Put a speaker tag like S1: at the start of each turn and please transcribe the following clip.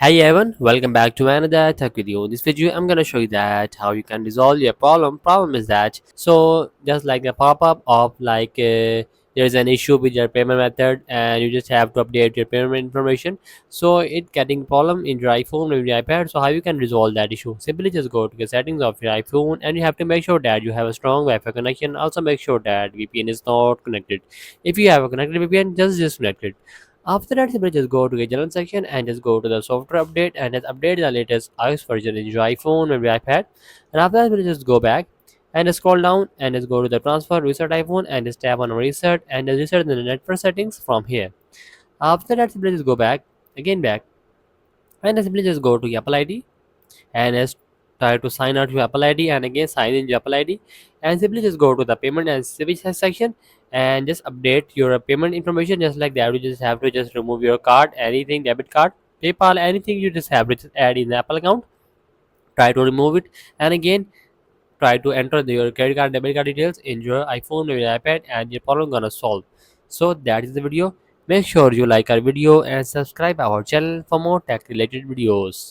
S1: Hey everyone, welcome back to another tech video. In this video, I'm gonna show you that how you can resolve your problem. Problem is that just like a pop-up of there's an issue with your payment method and you just have to update your payment information. So it getting problem in your iPhone or your iPad. So how you can resolve that issue? Simply just go to the settings of your iPhone and you have to make sure that you have a strong Wi-Fi connection. Also make sure that VPN is not connected. If you have a connected VPN, just disconnect it. After that, simply just go to the general section and just go to the software update and just update the latest iOS version in your iPhone or your iPad. And after that, we'll just go back and just scroll down and just go to the transfer reset iPhone and just tap on reset and just reset the network settings from here. After that, simply just go back and simply just go to Apple ID and just try to sign out your Apple ID and again sign in your Apple ID and simply just go to the payment and services section and just update your payment information just like that. You just have to just remove your card, anything, debit card, PayPal, anything you just have to just add in the Apple account. Try to remove it and again try to enter your credit card, debit card details in your iPhone or your iPad and your problem gonna solve. So that is the video. Make sure you like our video and subscribe our channel for more tech related videos.